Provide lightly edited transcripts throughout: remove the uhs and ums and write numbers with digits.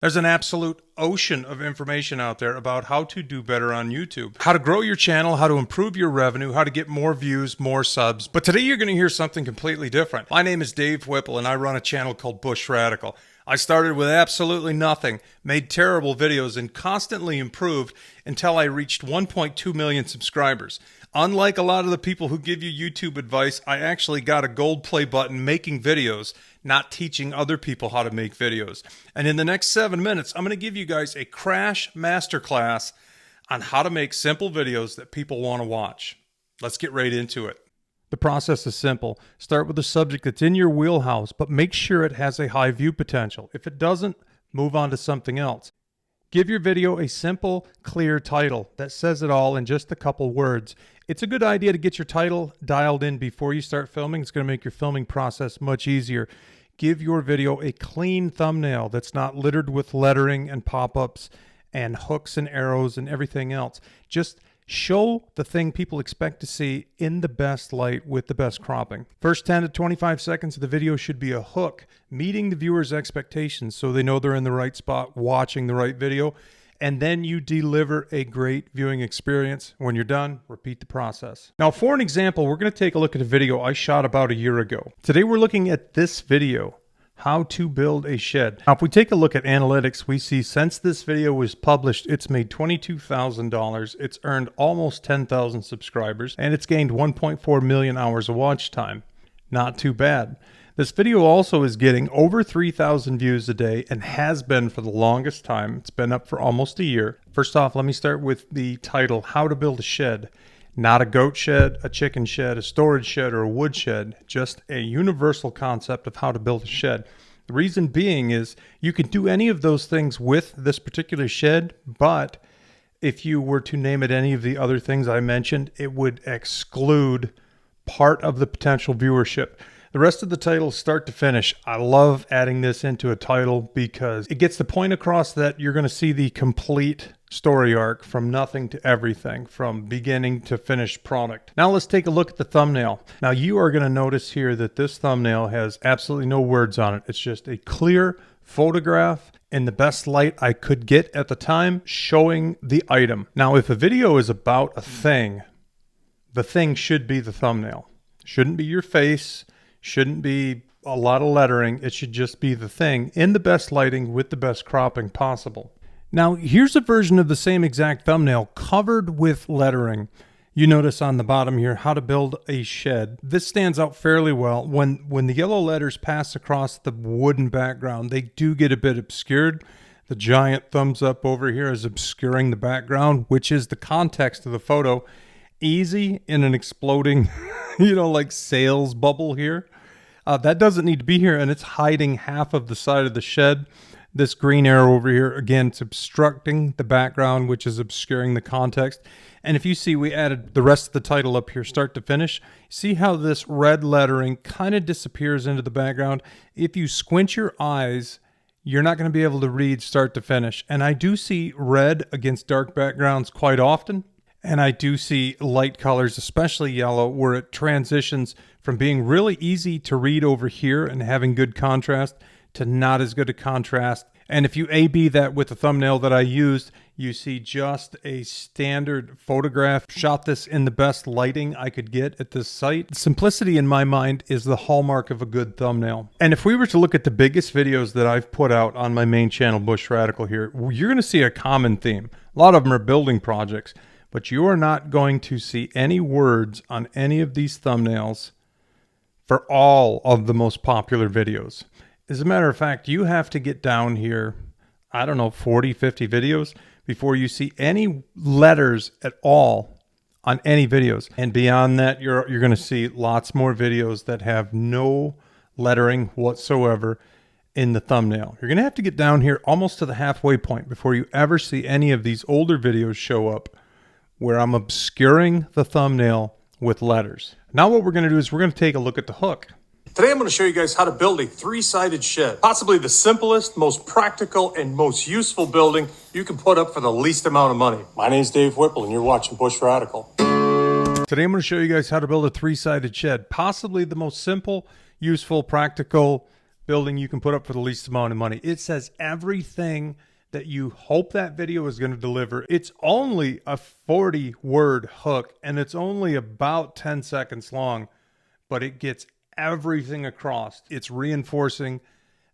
There's an absolute ocean of information out there about how to do better on YouTube, how to grow your channel, how to improve your revenue, how to get more views, more subs. But today you're going to hear something completely different. My name is Dave Whipple and I run a channel called Bush Radical. I started with absolutely nothing, made terrible videos, and constantly improved until I reached 1.2 million subscribers. Unlike a lot of the people who give you YouTube advice, I actually got a gold play button making videos, not teaching other people how to make videos. And in the next 7 minutes, I'm going to give you guys a crash masterclass on how to make simple videos that people want to watch. Let's get right into it. The process is simple. Start with a subject that's in your wheelhouse, but make sure it has a high view potential. If it doesn't, move on to something else. Give your video a simple, clear title that says it all in just a couple words. It's a good idea to get your title dialed in before you start filming. It's going to make your filming process much easier. Give your video a clean thumbnail that's not littered with lettering and pop-ups and hooks and arrows and everything else. Just show the thing people expect to see in the best light with the best cropping. First 10 to 25 seconds of the video should be a hook, meeting the viewer's expectations so they know they're in the right spot, watching the right video, and then you deliver a great viewing experience. When you're done, repeat the process. Now, for an example, we're going to take a look at a video I shot about a year ago. Today, we're looking at this video, how to build a shed. Now, if we take a look at analytics, we see since this video was published, it's made $22,000. It's earned almost 10,000 subscribers, and it's gained 1.4 million hours of watch time. Not too bad. This video also is getting over 3,000 views a day and has been for the longest time. It's been up for almost a year. First off, let me start with the title, How to Build a Shed. Not a goat shed, a chicken shed, a storage shed, or a wood shed, just a universal concept of how to build a shed. The reason being is you can do any of those things with this particular shed, but if you were to name it any of the other things I mentioned, it would exclude part of the potential viewership. The rest of the title, start to finish. I love adding this into a title because it gets the point across that you're going to see the complete story arc from nothing to everything, from beginning to finished product. Now let's take a look at the thumbnail. Now you are going to notice here that this thumbnail has absolutely no words on it. It's just a clear photograph in the best light I could get at the time showing the item. Now if a video is about a thing, the thing should be the thumbnail. Shouldn't be your face. Shouldn't be a lot of lettering. It should just be the thing in the best lighting with the best cropping possible. Now, here's a version of the same exact thumbnail covered with lettering. You notice on the bottom here, how to build a shed. This stands out fairly well. When the yellow letters pass across the wooden background, they do get a bit obscured. The giant thumbs up over here is obscuring the background, which is the context of the photo. Easy in an exploding, like sales bubble here. That doesn't need to be here, and it's hiding half of the side of the shed. This green arrow over here, again, it's obstructing the background, which is obscuring the context. And if you see, we added the rest of the title up here, start to finish. See how this red lettering kind of disappears into the background? If you squint your eyes, you're not going to be able to read start to finish. And I do see red against dark backgrounds quite often. And I do see light colors, especially yellow, where it transitions from being really easy to read over here and having good contrast to not as good a contrast. And if you A/B that with the thumbnail that I used, you see just a standard photograph. Shot this in the best lighting I could get at this site. Simplicity in my mind is the hallmark of a good thumbnail. And if we were to look at the biggest videos that I've put out on my main channel, Bush Radical here, you're going to see a common theme. A lot of them are building projects, but you are not going to see any words on any of these thumbnails for all of the most popular videos. As a matter of fact, you have to get down here, 40, 50 videos before you see any letters at all on any videos. And beyond that, you're going to see lots more videos that have no lettering whatsoever in the thumbnail. You're going to have to get down here almost to the halfway point before you ever see any of these older videos show up where I'm obscuring the thumbnail with letters. Now what we're going to do is we're going to take a look at the hook. Today I'm going to show you guys how to build a three-sided shed. Possibly the simplest, most practical, and most useful building you can put up for the least amount of money. My name's Dave Whipple and you're watching Bush Radical. Today I'm going to show you guys how to build a three-sided shed. Possibly the most simple, useful, practical building you can put up for the least amount of money. It says everything that you hope that video is going to deliver. It's only a 40-word hook, and it's only about 10 seconds long, but it gets everything across. It's reinforcing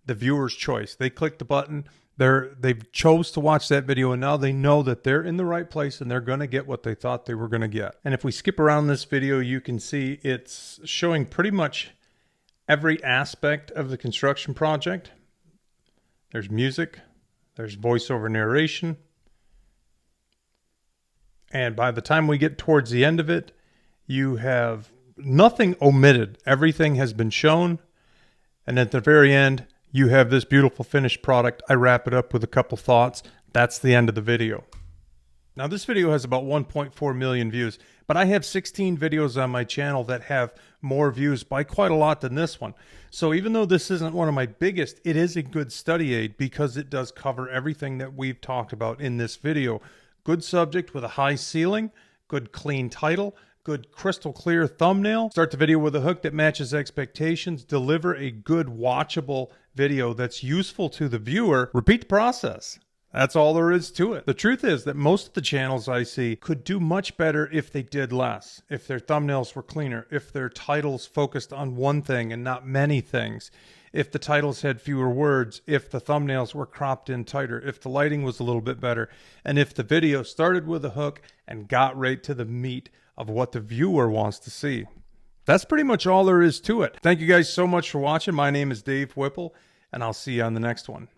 the viewer's choice. They click the button, they've chose to watch that video, and now they know that they're in the right place and they're going to get what they thought they were going to get. And if we skip around this video, you can see it's showing pretty much every aspect of the construction project. There's music, there's voiceover narration, and by the time we get towards the end of it, you have nothing omitted. Everything has been shown, and at the very end, you have this beautiful finished product. I wrap it up with a couple thoughts. That's the end of the video. Now, this video has about 1.4 million views, but I have 16 videos on my channel that have more views by quite a lot than this one. So even though this isn't one of my biggest, it is a good study aid because it does cover everything that we've talked about in this video. Good subject with a high ceiling, good clean title, good crystal clear thumbnail. Start the video with a hook that matches expectations. Deliver a good watchable video that's useful to the viewer. Repeat the process. That's all there is to it. The truth is that most of the channels I see could do much better if they did less, if their thumbnails were cleaner, if their titles focused on one thing and not many things, if the titles had fewer words, if the thumbnails were cropped in tighter, if the lighting was a little bit better, and if the video started with a hook and got right to the meat of what the viewer wants to see. That's pretty much all there is to it. Thank you guys so much for watching. My name is Dave Whipple, and I'll see you on the next one.